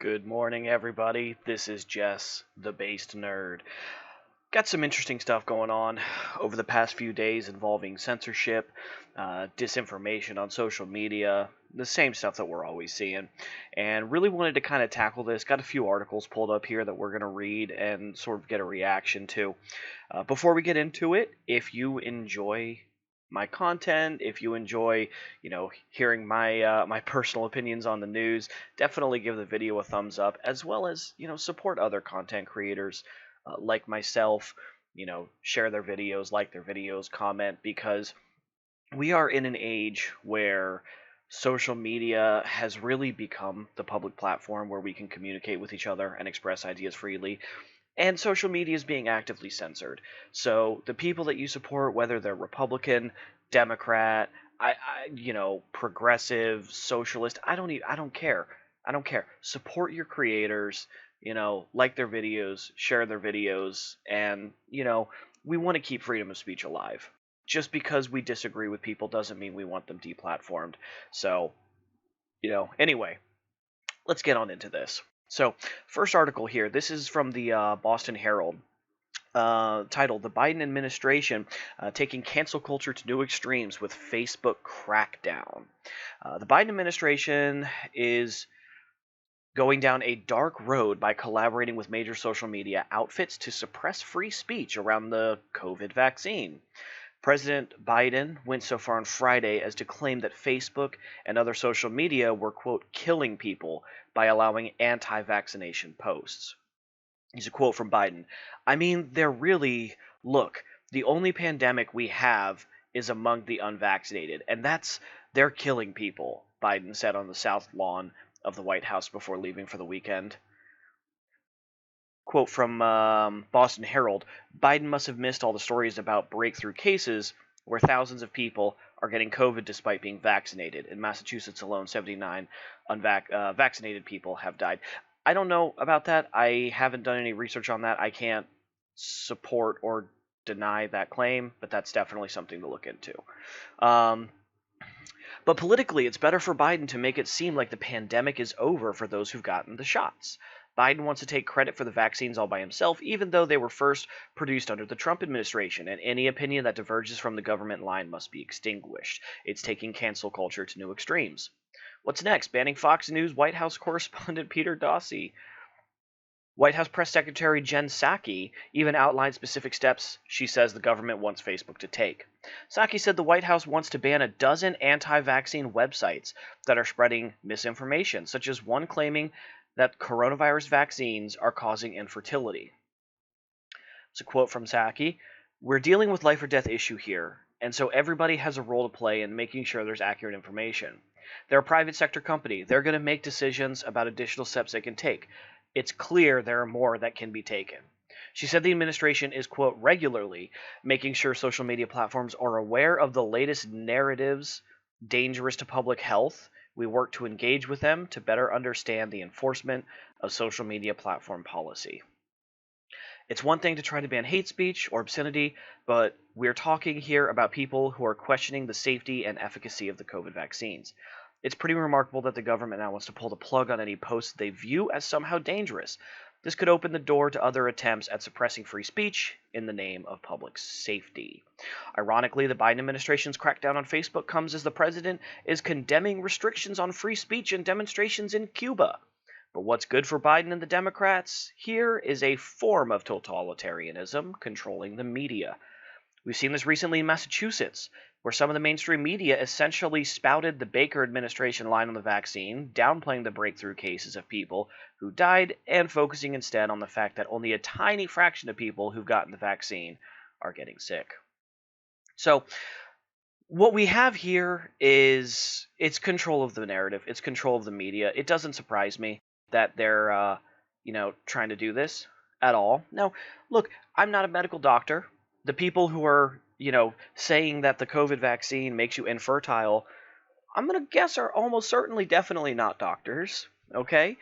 Good morning, everybody. This is Jess, the Based Nerd. Got some interesting stuff going on over the past few days involving censorship, disinformation on social media, the same stuff that we're always seeing. And really wanted to kind of tackle this. Got a few articles pulled up here that we're going to read and sort of get a reaction to. Before we get into it, if you enjoy my content, if you enjoy, hearing my personal opinions on the news, definitely give the video a thumbs up, as well as, support other content creators like myself, share their videos, like their videos, comment, because we are in an age where social media has really become the public platform where we can communicate with each other and express ideas freely. And social media is being actively censored. So the people that you support, whether they're Republican, Democrat, progressive, socialist, I don't care. I don't care. Support your creators, like their videos, share their videos, and, we want to keep freedom of speech alive. Just because we disagree with people doesn't mean we want them deplatformed. So, anyway, let's get on into this. So, first article here. This is from the Boston Herald, titled "The Biden Administration Taking Cancel Culture to New Extremes with Facebook Crackdown." The Biden administration is going down a dark road by collaborating with major social media outfits to suppress free speech around the COVID vaccine. President Biden went so far on Friday as to claim that Facebook and other social media were, quote, killing people by allowing anti-vaccination posts. Here's a quote from Biden. I mean, look, the only pandemic we have is among the unvaccinated, and they're killing people, Biden said on the South Lawn of the White House before leaving for the weekend. Quote from Boston Herald, Biden must have missed all the stories about breakthrough cases where thousands of people are getting COVID despite being vaccinated. In Massachusetts alone, 79 vaccinated people have died. I don't know about that. I haven't done any research on that. I can't support or deny that claim, but that's definitely something to look into. But politically, it's better for Biden to make it seem like the pandemic is over for those who've gotten the shots. Biden wants to take credit for the vaccines all by himself, even though they were first produced under the Trump administration, and any opinion that diverges from the government line must be extinguished. It's taking cancel culture to new extremes. What's next? Banning Fox News White House correspondent Peter Dossi. White House Press Secretary Jen Psaki even outlined specific steps she says the government wants Facebook to take. Psaki said the White House wants to ban a dozen anti-vaccine websites that are spreading misinformation, such as one claiming that coronavirus vaccines are causing infertility. It's a quote from Psaki. We're dealing with life or death issue here, and so everybody has a role to play in making sure there's accurate information. They're a private sector company. They're going to make decisions about additional steps they can take. It's clear there are more that can be taken. She said the administration is, quote, regularly making sure social media platforms are aware of the latest narratives dangerous to public health. We work to engage with them to better understand the enforcement of social media platform policy. It's one thing to try to ban hate speech or obscenity, but we're talking here about people who are questioning the safety and efficacy of the COVID vaccines. It's pretty remarkable that the government now wants to pull the plug on any posts they view as somehow dangerous. This could open the door to other attempts at suppressing free speech in the name of public safety. Ironically, the Biden administration's crackdown on Facebook comes as the president is condemning restrictions on free speech and demonstrations in Cuba. But what's good for Biden and the Democrats here is a form of totalitarianism controlling the media. We've seen this recently in Massachusetts, where some of the mainstream media essentially spouted the Baker administration line on the vaccine, downplaying the breakthrough cases of people who died and focusing instead on the fact that only a tiny fraction of people who've gotten the vaccine are getting sick. So what we have here is it's control of the narrative, it's control of the media. It doesn't surprise me that they're trying to do this at all. Now, look, I'm not a medical doctor. The people who are, saying that the COVID vaccine makes you infertile, I'm going to guess are almost certainly definitely not doctors, okay?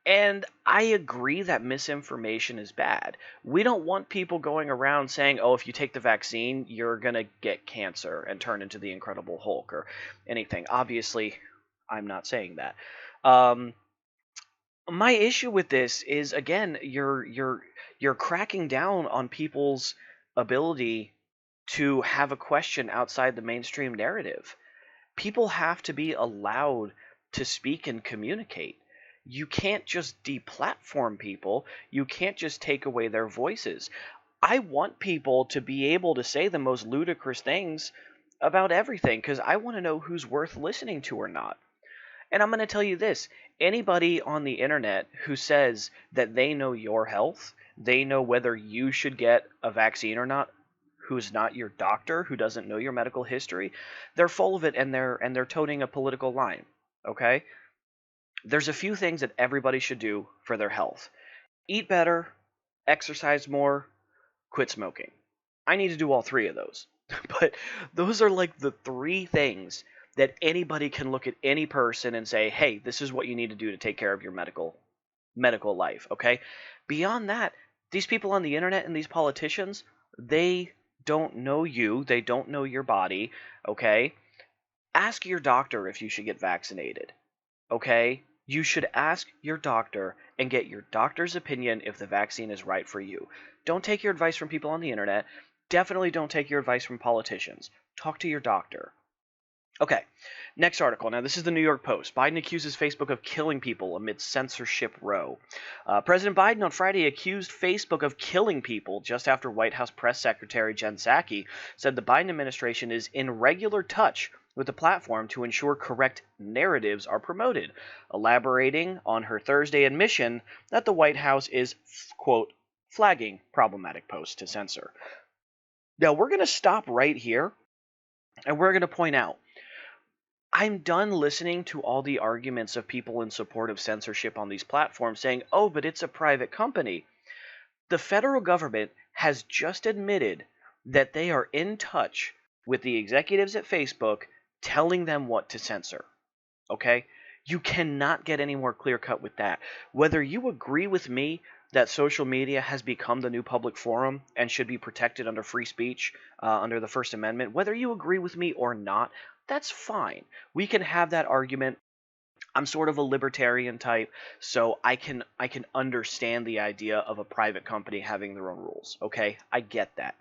And I agree that misinformation is bad. We don't want people going around saying, oh, if you take the vaccine, you're going to get cancer and turn into the Incredible Hulk or anything. Obviously, I'm not saying that. My issue with this is, again, you're cracking down on people's ability to have a question outside the mainstream narrative. People have to be allowed to speak and communicate. You can't just deplatform people. You can't just take away their voices. I want people to be able to say the most ludicrous things about everything because I want to know who's worth listening to or not. And I'm going to tell you this, anybody on the internet who says that they know your health, they know whether you should get a vaccine or not, who's not your doctor, who doesn't know your medical history, they're full of it and they're toting a political line. Okay? There's a few things that everybody should do for their health. Eat better, exercise more, quit smoking. I need to do all three of those. But those are like the three things that anybody can look at any person and say, "Hey, this is what you need to do to take care of your medical life." Okay? Beyond that, these people on the internet and these politicians, they don't know you, they don't know your body, okay? Ask your doctor if you should get vaccinated. Okay? You should ask your doctor and get your doctor's opinion if the vaccine is right for you. Don't take your advice from people on the internet. Definitely don't take your advice from politicians. Talk to your doctor. Okay, next article. Now, this is the New York Post. Biden accuses Facebook of killing people amidst censorship row. President Biden on Friday accused Facebook of killing people just after White House Press Secretary Jen Psaki said the Biden administration is in regular touch with the platform to ensure correct narratives are promoted, elaborating on her Thursday admission that the White House is, quote, flagging problematic posts to censor. Now, we're going to stop right here and we're going to point out I'm done listening to all the arguments of people in support of censorship on these platforms saying, oh, but it's a private company. The federal government has just admitted that they are in touch with the executives at Facebook telling them what to censor. Okay? You cannot get any more clear cut with that. Whether you agree with me that social media has become the new public forum and should be protected under free speech, under the First Amendment, whether you agree with me or not, that's fine. We can have that argument. I'm sort of a libertarian type, so I can understand the idea of a private company having their own rules. Okay? I get that.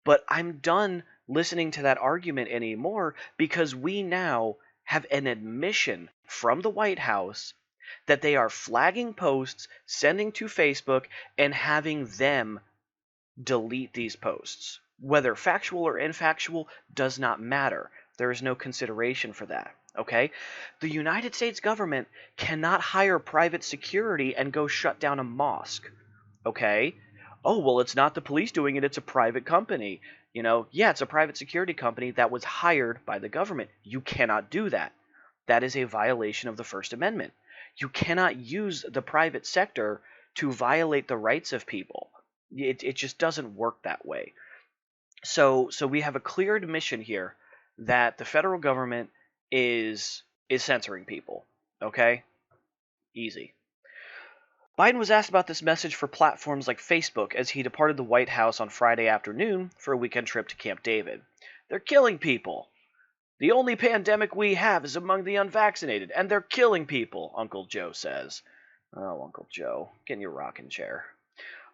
But I'm done listening to that argument anymore because we now have an admission from the White House that they are flagging posts, sending to Facebook, and having them delete these posts. Whether factual or infactual does not matter. There is no consideration for that. Okay? The United States government cannot hire private security and go shut down a mosque. Okay? Oh, well, it's not the police doing it, it's a private company. Yeah, it's a private security company that was hired by the government. You cannot do that. That is a violation of the First Amendment. You cannot use the private sector to violate the rights of people. It just doesn't work that way. So we have a clear admission here that the federal government is censoring people. Okay? Easy. Biden was asked about this message for platforms like Facebook as he departed the White House on Friday afternoon for a weekend trip to Camp David. They're killing people. The only pandemic we have is among the unvaccinated, and they're killing people, Uncle Joe says. Oh, Uncle Joe, get in your rocking chair.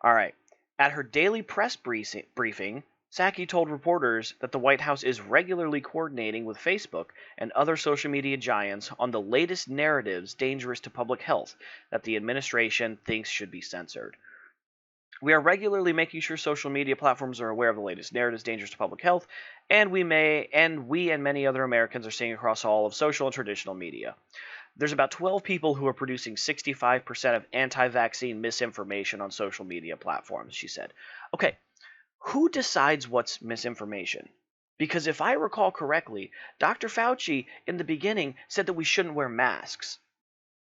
All right. At her daily press briefing, Psaki told reporters that the White House is regularly coordinating with Facebook and other social media giants on the latest narratives dangerous to public health that the administration thinks should be censored. We are regularly making sure social media platforms are aware of the latest narratives dangerous to public health, and we and many other Americans are seeing across all of social and traditional media. There's about 12 people who are producing 65% of anti-vaccine misinformation on social media platforms, she said. Okay, who decides what's misinformation? Because if I recall correctly, Dr. Fauci in the beginning said that we shouldn't wear masks.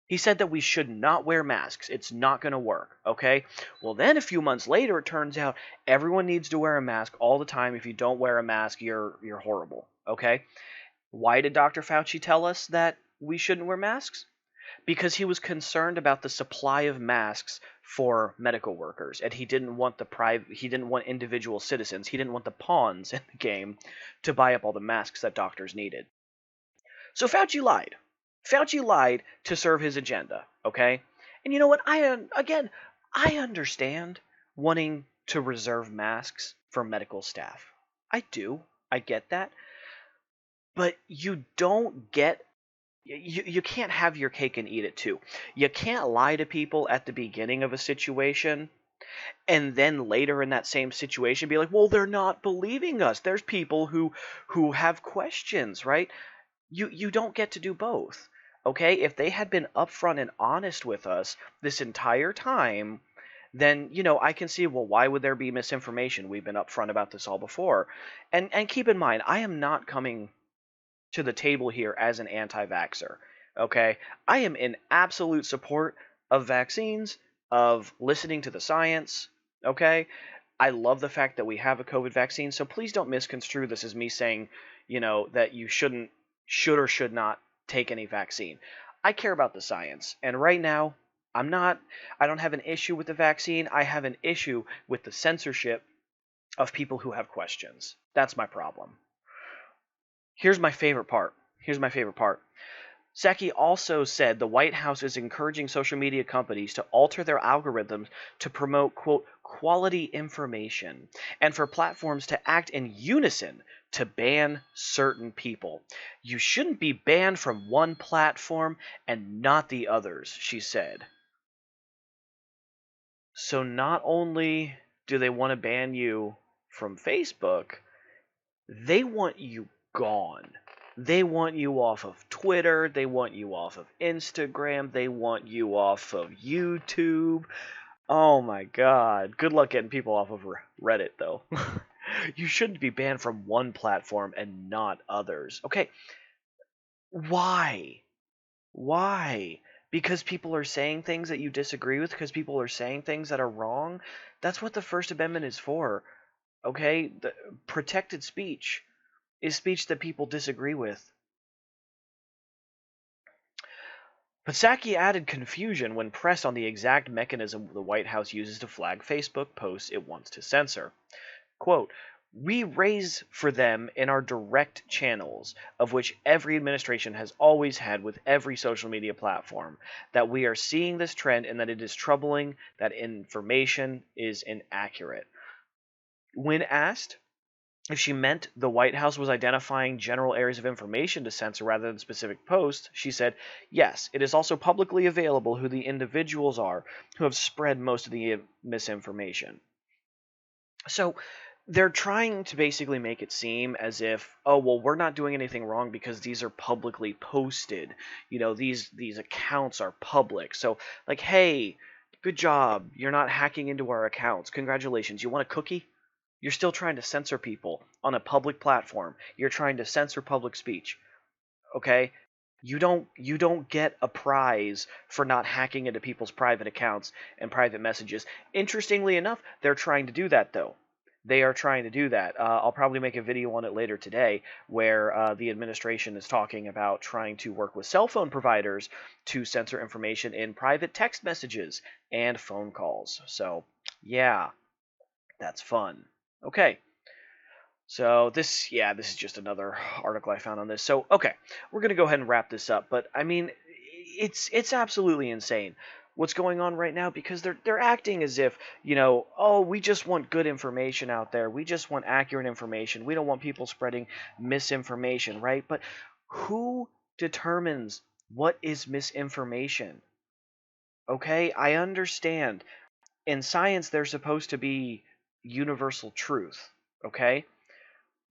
He said that we should not wear masks. It's not going to work, okay? Well, then a few months later, it turns out everyone needs to wear a mask all the time. If you don't wear a mask, you're horrible, okay? Why did Dr. Fauci tell us that we shouldn't wear masks? Because he was concerned about the supply of masks for medical workers, and he didn't want individual citizens, he didn't want the pawns in the game to buy up all the masks that doctors needed. So Fauci lied. Fauci lied to serve his agenda, okay? And you know what? I understand wanting to reserve masks for medical staff. I do. I get that. But you don't get you can't have your cake and eat it too. You can't lie to people at the beginning of a situation and then later in that same situation be like, "Well, they're not believing us." There's people who have questions, right? You don't get to do both. Okay? If they had been upfront and honest with us this entire time, then I can see, well, why would there be misinformation? We've been upfront about this all before. And keep in mind, I am not coming to the table here as an anti-vaxxer. Okay? I am in absolute support of vaccines, of listening to the science. Okay? I love the fact that we have a COVID vaccine, so please don't misconstrue this as me saying, that you should or should not take any vaccine. I care about the science, and right now, I don't have an issue with the vaccine. I have an issue with the censorship of people who have questions. That's my problem. Here's my favorite part. Psaki also said the White House is encouraging social media companies to alter their algorithms to promote, quote, quality information, and for platforms to act in unison to ban certain people. You shouldn't be banned from one platform and not the others, she said. So not only do they want to ban you from Facebook, they want you gone. They want you off of Twitter. They want you off of Instagram. They want you off of YouTube. Oh my god. Good luck getting people off of Reddit, though. You shouldn't be banned from one platform and not others. Okay, why? Why? Because people are saying things that you disagree with? Because people are saying things that are wrong? That's what the First Amendment is for. Okay? The protected speech is speech that people disagree with. But Psaki added confusion when pressed on the exact mechanism the White House uses to flag Facebook posts it wants to censor. Quote, "We raise for them in our direct channels, of which every administration has always had with every social media platform, that we are seeing this trend and that it is troubling that information is inaccurate." When asked if she meant the White House was identifying general areas of information to censor rather than specific posts, she said, "Yes, it is also publicly available who the individuals are who have spread most of the misinformation." So they're trying to basically make it seem as if, oh, well, we're not doing anything wrong because these are publicly posted. These accounts are public. So, like, hey, good job. You're not hacking into our accounts. Congratulations. You want a cookie? You're still trying to censor people on a public platform. You're trying to censor public speech. Okay? You don't get a prize for not hacking into people's private accounts and private messages. Interestingly enough, they're trying to do that though. They are trying to do that. I'll probably make a video on it later today where the administration is talking about trying to work with cell phone providers to censor information in private text messages and phone calls. So, yeah, that's fun. Okay. So this is just another article I found on this. So, okay, we're going to go ahead and wrap this up, but I mean, it's absolutely insane what's going on right now because they're acting as if, oh, we just want good information out there. We just want accurate information. We don't want people spreading misinformation, right? But who determines what is misinformation? Okay, I understand. In science there's supposed to be universal truth, okay?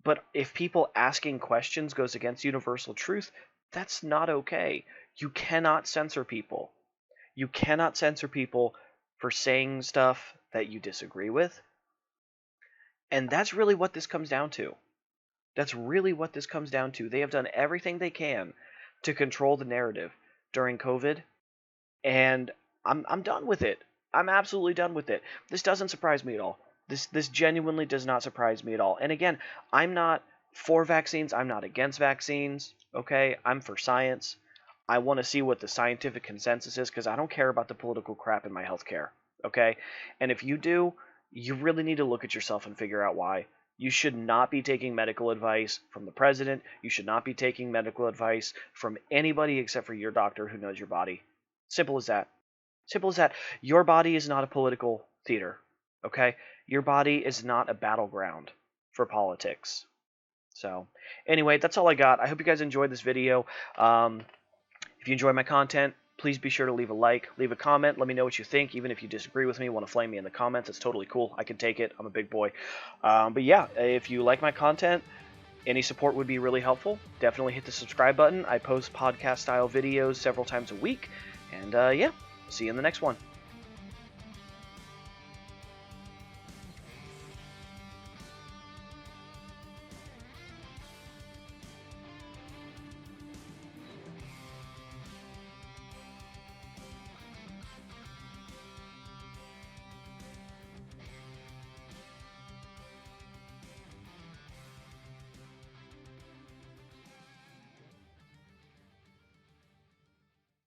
But if people asking questions goes against universal truth, that's not okay. You cannot censor people. You cannot censor people for saying stuff that you disagree with. And that's really what this comes down to. That's really what this comes down to. They have done everything they can to control the narrative during COVID, and I'm done with it. I'm absolutely done with it. This doesn't surprise me at all. This genuinely does not surprise me at all. And again, I'm not for vaccines. I'm not against vaccines. Okay, I'm for science. I want to see what the scientific consensus is because I don't care about the political crap in my healthcare. Okay, and if you do, you really need to look at yourself and figure out why. You should not be taking medical advice from the president. You should not be taking medical advice from anybody except for your doctor who knows your body. Simple as that. Simple as that. Your body is not a political theater, okay? Your body is not a battleground for politics. So, anyway, that's all I got. I hope you guys enjoyed this video. If you enjoy my content, please be sure to leave a like, leave a comment, let me know what you think. Even if you disagree with me, want to flame me in the comments, it's totally cool. I can take it. I'm a big boy. But yeah, if you like my content, any support would be really helpful. Definitely hit the subscribe button. I post podcast-style videos several times a week. And yeah, see you in the next one.